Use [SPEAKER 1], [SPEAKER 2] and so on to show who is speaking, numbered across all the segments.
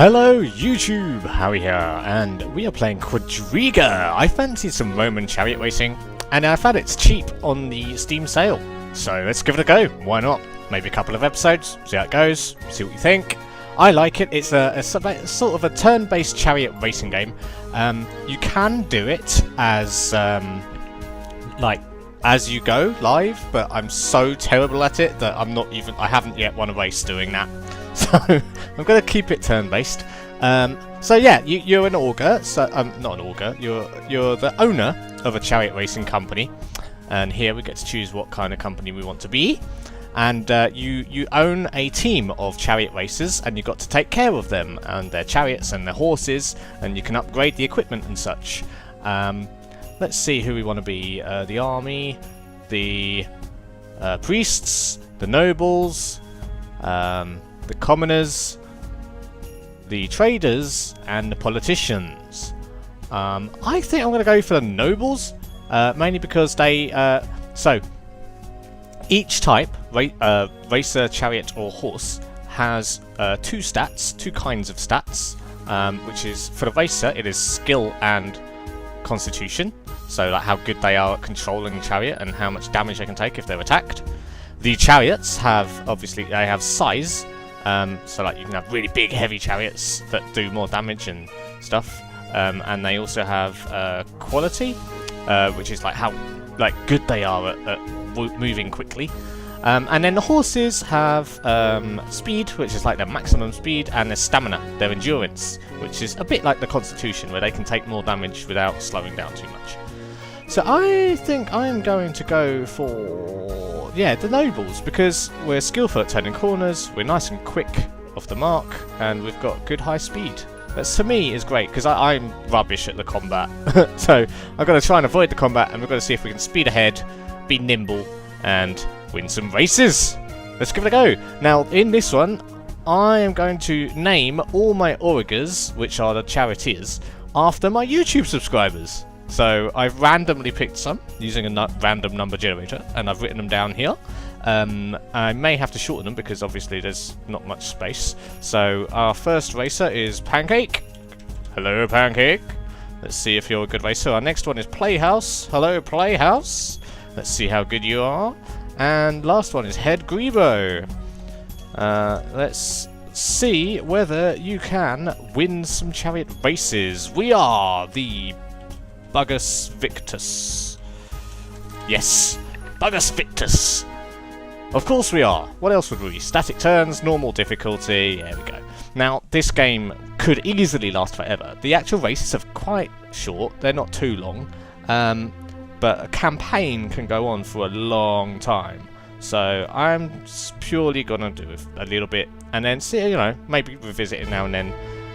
[SPEAKER 1] Hello YouTube, Howie here, and we are playing Qvadriga. I fancied some Roman chariot racing, and I found it's cheap on the Steam sale. So let's give it a go, why not? Maybe a couple of episodes, see how it goes, see what you think. I like it, it's a sort of a turn-based chariot racing game. You can do it as, as you go live, but I'm so terrible at it that I haven't yet won a race doing that. So I'm going to keep it turn-based. So yeah, you're an augur. So not an augur. You're the owner of a chariot racing company, and here we get to choose what kind of company we want to be. And you own a team of chariot racers, and you've got to take care of them and their chariots and their horses, and you can upgrade the equipment and such. Let's see who we want to be. The army, the priests, the nobles. The commoners, the traders, and the politicians. I think I'm going to go for the nobles, mainly because they... so, each type, racer, chariot, or horse, has two kinds of stats, which is, for the racer, it is skill and constitution, so like how good they are at controlling the chariot and how much damage they can take if they're attacked. The chariots have, obviously, they have size. So like you can have really big heavy chariots that do more damage and stuff, and they also have quality, which is like how good they are at moving quickly, and then the horses have speed, which is like their maximum speed, and their stamina, their endurance, which is a bit like the constitution, where they can take more damage without slowing down too much. So I think I'm going to go for, yeah, the nobles, because we're skillful at turning corners, we're nice and quick off the mark, and we've got good high speed. That to me is great, because I'm rubbish at the combat. So I've got to try and avoid the combat, and we've got to see if we can speed ahead, be nimble, and win some races. Let's give it a go. Now, in this one, I am going to name all my augurs, which are the charioteers, after my YouTube subscribers. So I've randomly picked some using a random number generator, and I've written them down here. I may have to shorten them because obviously there's not much space. So our first racer is Pancake. Hello, Pancake. Let's see if you're a good racer. Our next one is Playhouse. Hello, Playhouse. Let's see how good you are. And last one is Head Grebo. Let's see whether you can win some chariot races. We are the Buggus Victus. Yes, Buggus Victus. Of course we are. What else would we be? Static turns, normal difficulty. There we go. Now, this game could easily last forever. The actual races are quite short. They're not too long. But a campaign can go on for a long time. So I'm purely going to do a little bit and then see, maybe revisit it now and then,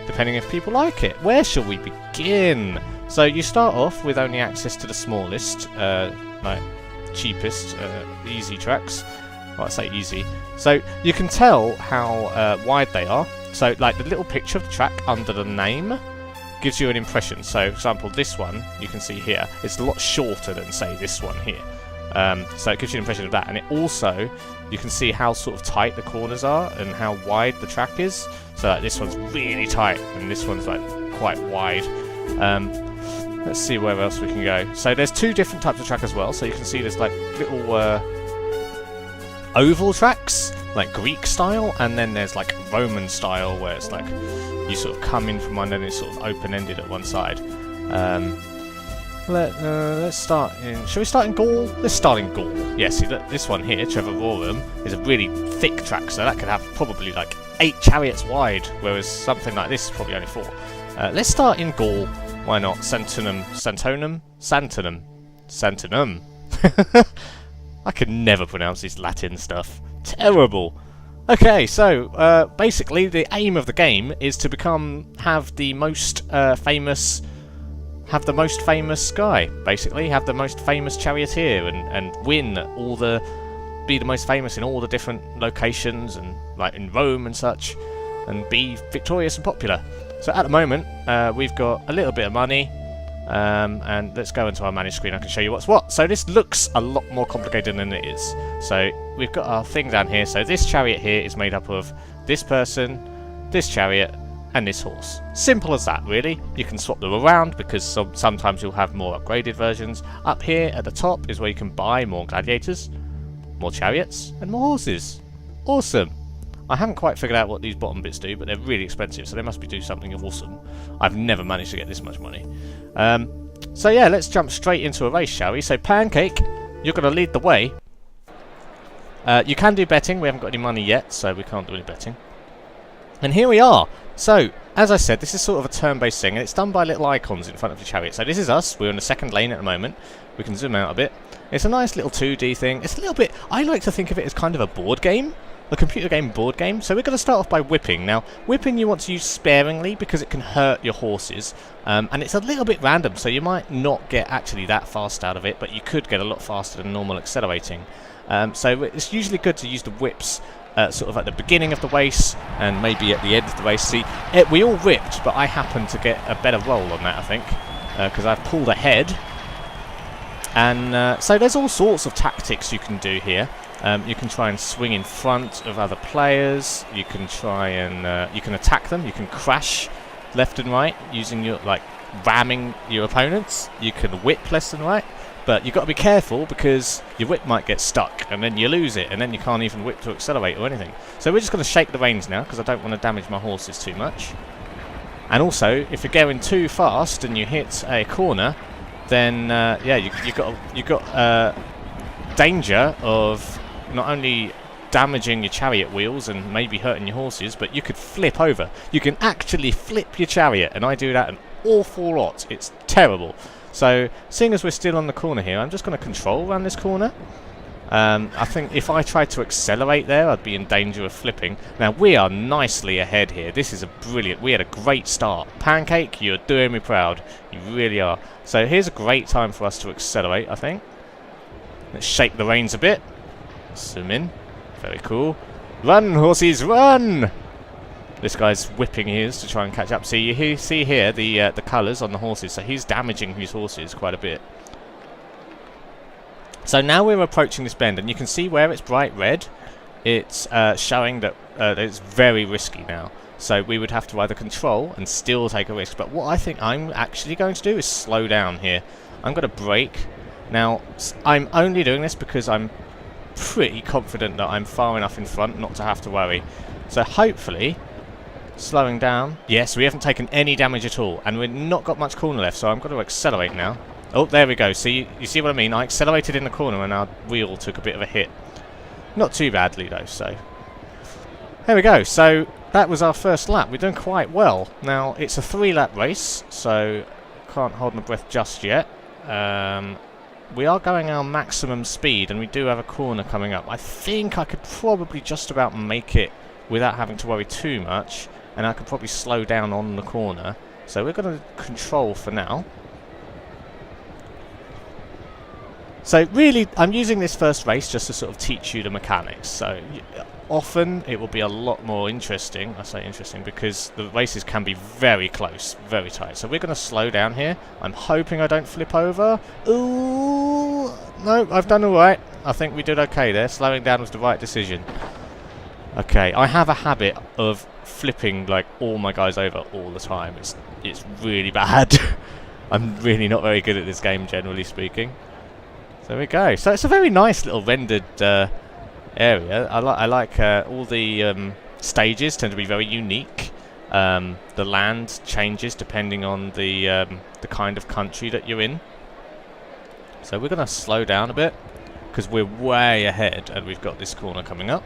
[SPEAKER 1] depending if people like it. Where shall we begin? So you start off with only access to the smallest, cheapest, easy tracks. Well, I say easy. So you can tell how wide they are. So like the little picture of the track under the name gives you an impression. So for example, this one you can see here, it's a lot shorter than say this one here. So it gives you an impression of that, and it also, you can see how sort of tight the corners are and how wide the track is. So like this one's really tight and this one's like quite wide. Let's see where else we can go. So there's two different types of track as well. So you can see there's like little oval tracks, like Greek style, and then there's like Roman style, where it's like you sort of come in from one and it's sort of open-ended at one side. Let's start in... Shall we start in Gaul? Let's start in Gaul. Yeah, see, this one here, Trevorum, is a really thick track, so that could have probably like 8 chariots wide, whereas something like this is probably only 4. Let's start in Gaul. Why not? Santonum. I can never pronounce this Latin stuff. Terrible. Okay, so basically the aim of the game is to have the most famous guy. Basically, have the most famous charioteer and win be the most famous in all the different locations and like in Rome and such, and be victorious and popular. So at the moment, we've got a little bit of money, and let's go into our manage screen. I can show you what's what. So this looks a lot more complicated than it is. So we've got our thing down here. So this chariot here is made up of this person, this chariot, and this horse. Simple as that, really. You can swap them around because sometimes you'll have more upgraded versions. Up here at the top is where you can buy more gladiators, more chariots, and more horses. Awesome. I haven't quite figured out what these bottom bits do, but they're really expensive, so they must be doing something awesome. I've never managed to get this much money. So yeah, let's jump straight into a race, shall we? So Pancake, you're going to lead the way. You can do betting. We haven't got any money yet, so we can't do any betting. And here we are. So, as I said, this is sort of a turn-based thing, and it's done by little icons in front of the chariot. So this is us. We're in the second lane at the moment. We can zoom out a bit. It's a nice little 2D thing. It's a little bit... I like to think of it as kind of a board game. A computer game board game. So we're going to start off by whipping. Now, whipping you want to use sparingly because it can hurt your horses. And it's a little bit random, so you might not get actually that fast out of it, but you could get a lot faster than normal accelerating. So it's usually good to use the whips sort of at the beginning of the race and maybe at the end of the race. See, we all whipped, but I happened to get a better roll on that, I think, because I've pulled ahead. And so there's all sorts of tactics you can do here. You can try and swing in front of other players. You can try and you can attack them. You can crash left and right using your ramming your opponents. You can whip left and right, but you've got to be careful because your whip might get stuck and then you lose it and then you can't even whip to accelerate or anything. So we're just going to shake the reins now because I don't want to damage my horses too much. And also, if you're going too fast and you hit a corner, then yeah, you got danger of not only damaging your chariot wheels and maybe hurting your horses, but you could flip over. You can actually flip your chariot, and I do that an awful lot. It's terrible. So, seeing as we're still on the corner here, I'm just going to control around this corner. I think if I tried to accelerate there, I'd be in danger of flipping. Now, we are nicely ahead here. This is a brilliant... We had a great start. Pancake, you're doing me proud. You really are. So, here's a great time for us to accelerate, I think. Let's shake the reins a bit. Zoom in. Very cool. Run, horses, run! This guy's whipping his to try and catch up. See, you see here the colours on the horses. So he's damaging his horses quite a bit. So now we're approaching this bend, and you can see where it's bright red. It's showing that it's very risky now. So we would have to either control and still take a risk. But what I think I'm actually going to do is slow down here. I'm going to brake. Now, I'm only doing this because I'm pretty confident that I'm far enough in front not to have to worry. So hopefully, slowing down. Yes, we haven't taken any damage at all, and we've not got much corner left, so I'm going to accelerate now. Oh, there we go. See, you see what I mean? I accelerated in the corner and our wheel took a bit of a hit. Not too badly though, so... There we go. So, that was our first lap. We're doing quite well. Now, it's a 3-lap race, so can't hold my breath just yet. We are going our maximum speed, and we do have a corner coming up. I think I could probably just about make it without having to worry too much, and I could probably slow down on the corner. So we're going to control for now. So really, I'm using this first race just to sort of teach you the mechanics. So often it will be a lot more interesting. I say interesting because the races can be very close, very tight. So we're going to slow down here. I'm hoping I don't flip over. Ooh, no, I've done all right. I think we did okay there. Slowing down was the right decision. Okay, I have a habit of flipping like all my guys over all the time. It's really bad. I'm really not very good at this game, generally speaking. So there we go. So it's a very nice little rendered area. I like all the stages tend to be very unique. The land changes depending on the kind of country that you're in. So we're going to slow down a bit because we're way ahead and we've got this corner coming up.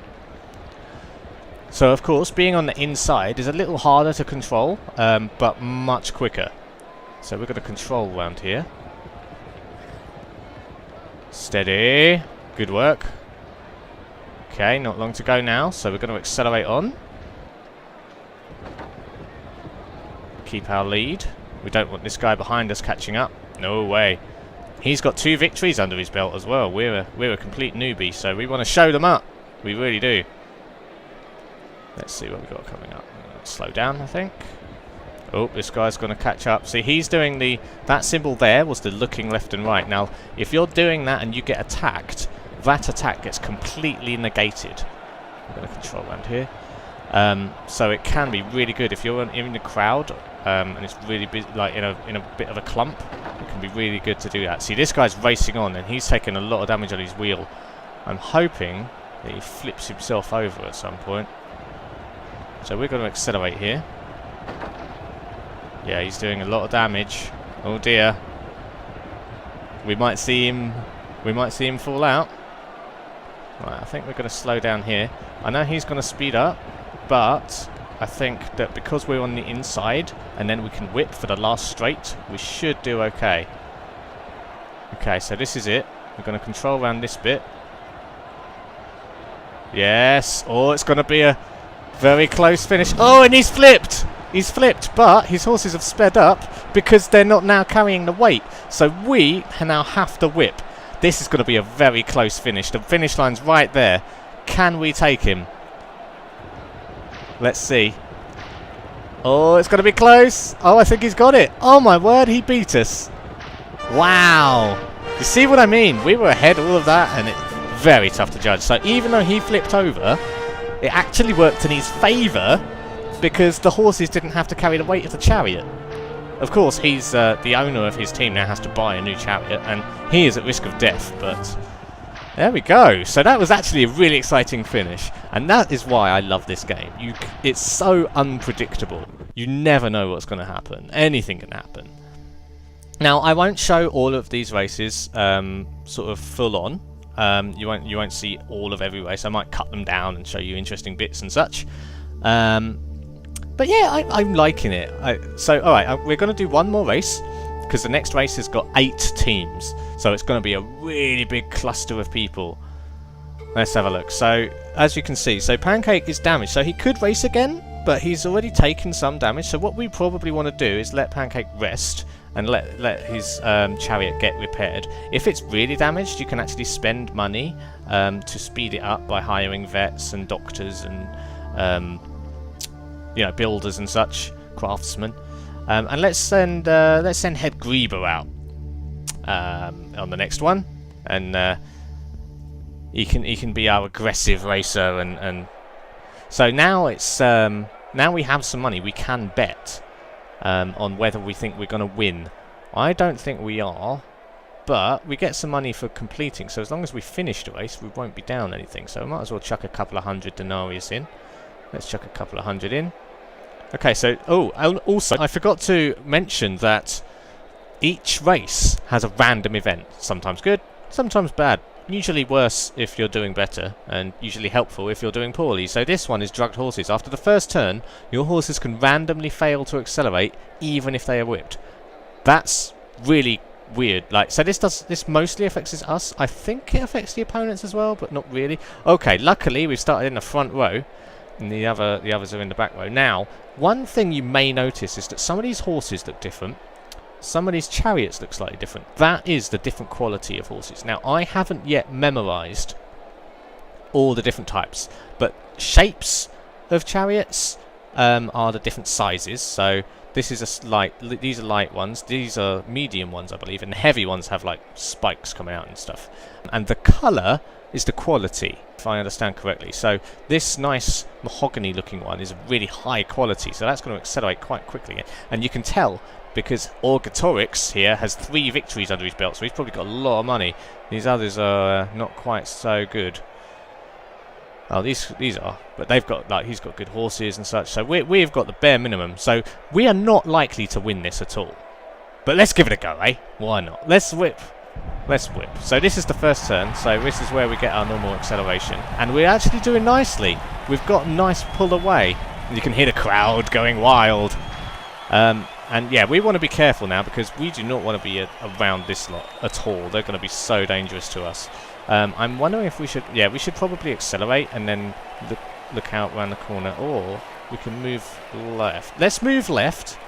[SPEAKER 1] So of course, being on the inside is a little harder to control, but much quicker. So we're going to control around here. Steady. Good work. Okay, not long to go now, so we're going to accelerate on. Keep our lead. We don't want this guy behind us catching up. No way. He's got 2 victories under his belt as well. We're a complete newbie, so we want to show them up. We really do. Let's see what we've got coming up. Slow down, I think. Oh, this guy's going to catch up. See, he's doing that symbol there was the looking left and right. Now, if you're doing that and you get attacked, that attack gets completely negated. I'm going to control around here. So it can be really good if you're in the crowd and it's really busy, like in a bit of a clump. It can be really good to do that. See, this guy's racing on and he's taking a lot of damage on his wheel. I'm hoping that he flips himself over at some point. So we're going to accelerate here. Yeah, he's doing a lot of damage. Oh dear. We might see him fall out. Right, I think we're going to slow down here. I know he's going to speed up, but I think that because we're on the inside and then we can whip for the last straight, we should do okay. Okay, so this is it. We're going to control around this bit. Yes. Oh, it's going to be a very close finish. Oh, and he's flipped. He's flipped, but his horses have sped up because they're not now carrying the weight. So we now have to whip. This is going to be a very close finish. The finish line's right there. Can we take him? Let's see. Oh, it's going to be close. Oh, I think he's got it. Oh, my word, he beat us. Wow. You see what I mean? We were ahead all of that, and it's very tough to judge. So even though he flipped over, it actually worked in his favour because the horses didn't have to carry the weight of the chariot. Of course, he's the owner of his team now has to buy a new chariot, and he is at risk of death, but there we go. So that was actually a really exciting finish, and that is why I love this game. It's so unpredictable. You never know what's going to happen. Anything can happen. Now, I won't show all of these races sort of full on. You won't see all of every race. I might cut them down and show you interesting bits and such. But yeah, I'm liking it. So, alright, we're going to do one more race, because the next race has got 8 teams. So it's going to be a really big cluster of people. Let's have a look. So, as you can see, so Pancake is damaged. So he could race again, but he's already taken some damage. So what we probably want to do is let Pancake rest and let his chariot get repaired. If it's really damaged, you can actually spend money to speed it up by hiring vets and doctors and builders and such, craftsmen. And let's send Head Grieber out on the next one, and he can be our aggressive racer. And so now it's now we have some money. We can bet on whether we think we're going to win. I don't think we are, but we get some money for completing. So as long as we finish the race, we won't be down anything. So we might as well chuck a couple of 100 denarius in. Let's chuck a couple of 100 in. Okay, so, also, I forgot to mention that each race has a random event. Sometimes good, sometimes bad. Usually worse if you're doing better, and usually helpful if you're doing poorly. So this one is drugged horses. After the first turn, your horses can randomly fail to accelerate, even if they are whipped. That's really weird. So this mostly affects us. I think it affects the opponents as well, but not really. Okay, luckily we've started in the front row, and the others are in the back row. Now, one thing you may notice is that some of these horses look different. Some of these chariots look slightly different. That is the different quality of horses. Now, I haven't yet memorized all the different types, but shapes of chariots are the different sizes. So this is these are light ones, these are medium ones, I believe, and the heavy ones have like spikes coming out and stuff. And the colour is the quality, if I understand correctly. So this nice mahogany looking one is really high quality, so that's going to accelerate quite quickly. And you can tell because Orgatorix here has 3 victories under his belt, so he's probably got a lot of money. These others are not quite so good. Oh, these are, but they've got he's got good horses and such. So we've got the bare minimum. So we are not likely to win this at all. But let's give it a go, eh? Why not? Let's whip. Let's whip. So this is the first turn, so this is where we get our normal acceleration. And we're actually doing nicely. We've got a nice pull away. You can hear the crowd going wild. And yeah, we want to be careful now because we do not want to be around this lot at all. They're going to be so dangerous to us. I'm wondering if we should... Yeah, we should probably accelerate and then look out around the corner. Or we can move left. Let's move left.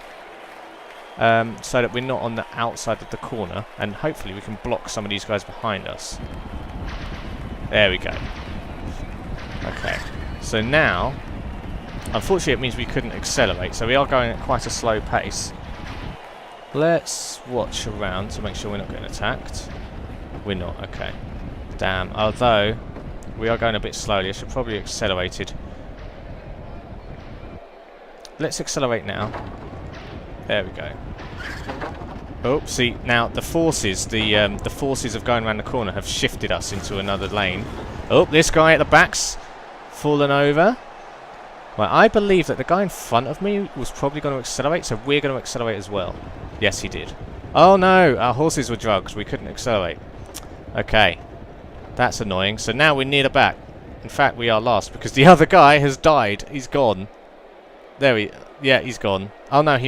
[SPEAKER 1] So that we're not on the outside of the corner, and hopefully we can block some of these guys behind us. There we go. Okay, so now, unfortunately it means we couldn't accelerate, so we are going at quite a slow pace. Let's watch around to make sure we're not getting attacked. We're not, okay. Damn, although we are going a bit slowly, I should probably have accelerated. let's accelerate now. There we go. Oh, see, now the forces, the forces of going around the corner have shifted us into another lane. Oh, this guy at the back's fallen over. Well, I believe that the guy in front of me was probably going to accelerate, so we're going to accelerate as well. Yes, he did. Oh no, our horses were drugged. We couldn't accelerate. Okay, that's annoying. So now we're near the back. In fact, we are last because the other guy has died. He's gone. Yeah, he's gone. Oh no,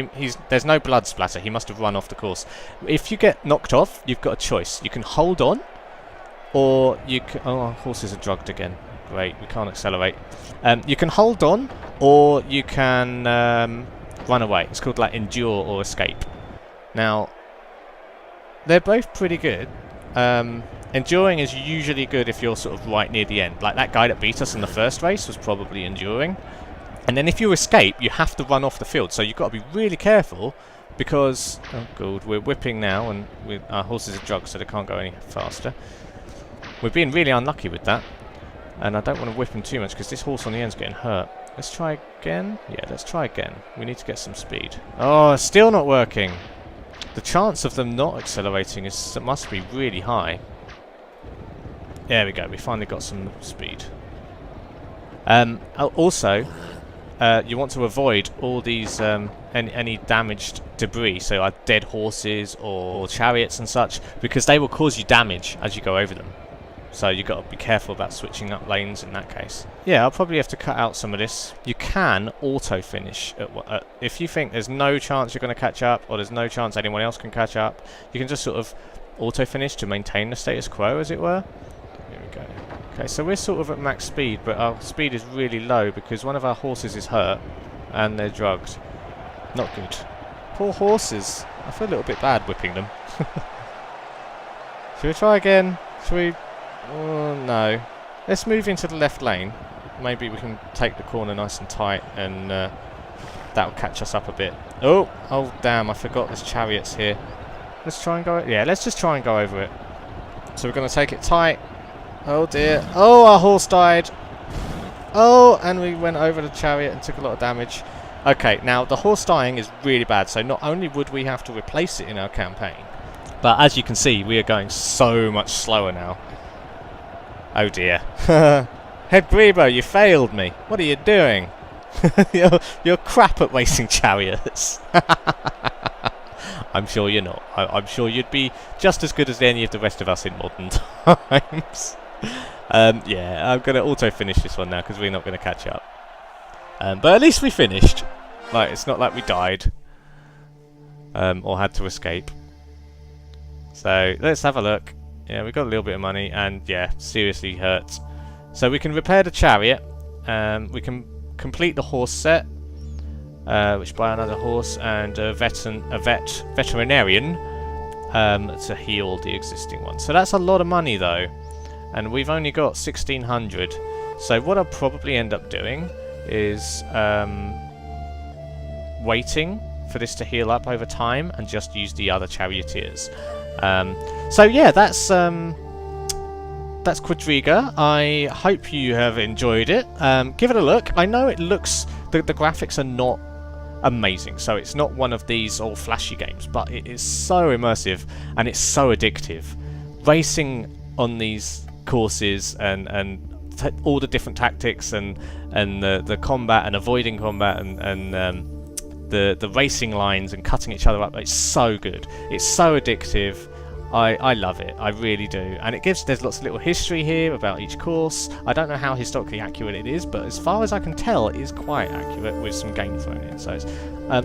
[SPEAKER 1] there's no blood splatter. He must have run off the course. If you get knocked off, you've got a choice. You can hold on, or you can... Oh, our horses are drugged again. Great, we can't accelerate. You can hold on, or you can run away. It's called like endure or escape. Now, they're both pretty good. Enduring is usually good if you're sort of right near the end. Like that guy that beat us in the first race was probably enduring. And then if you escape, you have to run off the field. So you've got to be really careful because... Oh god, we're whipping now and our horses are drugged so they can't go any faster. We're being really unlucky with that. And I don't want to whip him too much because this horse on the end's getting hurt. Let's try again. Yeah, let's try again. We need to get some speed. Oh, still not working. The chance of them not accelerating must be really high. There we go. We finally got some speed. Also, you want to avoid all these any damaged debris, so like dead horses or chariots and such, because they will cause you damage as you go over them. So you've got to be careful about switching up lanes in that case. Yeah, I'll probably have to cut out some of this. You can auto-finish. If you think there's no chance you're going to catch up, or there's no chance anyone else can catch up, you can just sort of auto-finish to maintain the status quo, as it were. Here we go. Okay, so we're sort of at max speed, but our speed is really low because one of our horses is hurt, and they're drugged. Not good. Poor horses. I feel a little bit bad whipping them. Should we try again? Should we... Oh, no. Let's move into the left lane. Maybe we can take the corner nice and tight and that'll catch us up a bit. Oh damn, I forgot there's chariots here. Let's try and go... Yeah, let's just try and go over it. So we're going to take it tight. Oh dear. Oh, our horse died. Oh, and we went over the chariot and took a lot of damage. Okay, now the horse dying is really bad, so not only would we have to replace it in our campaign, but as you can see, we are going so much slower now. Oh dear. Head Grebo, you failed me. What are you doing? you're crap at racing chariots. I'm sure you're not. I'm sure you'd be just as good as any of the rest of us in modern times. Yeah, I'm going to auto-finish this one now because we're not going to catch up. But at least we finished. Like, it's not like we died. Or had to escape. So, let's have a look. Yeah, we got a little bit of money, and yeah, seriously hurts. So we can repair the chariot. We can complete the horse set, which buy another horse and a veterinarian to heal the existing one. So that's a lot of money though, and we've only got 1,600. So what I'll probably end up doing is waiting for this to heal up over time and just use the other charioteers. So yeah, that's Qvadriga. I hope you have enjoyed it. Give it a look. I know it looks... The graphics are not amazing, so it's not one of these all flashy games, but it is so immersive and it's so addictive. Racing on these courses and all the different tactics and the combat and avoiding combat and the racing lines and cutting each other up, it's so good. It's so addictive. I love it, I really do. And there's lots of little history here about each course. I don't know how historically accurate it is, but as far as I can tell, it is quite accurate with some game thrown in. So it's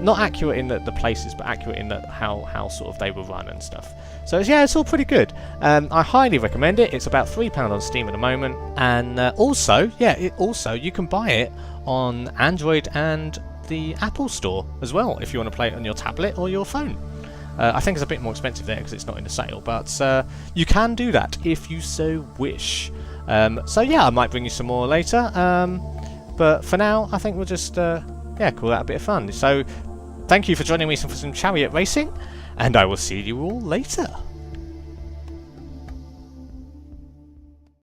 [SPEAKER 1] not accurate in the places, but accurate in how sort of they were run and stuff. So yeah, it's all pretty good. I highly recommend it. It's about £3 on Steam at the moment. And also you can buy it on Android and the Apple Store as well, if you want to play it on your tablet or your phone. I think it's a bit more expensive there because it's not in a sale, but you can do that if you so wish. So yeah, I might bring you some more later, but for now I think we'll just call that a bit of fun. So thank you for joining me for some chariot racing, and I will see you all later.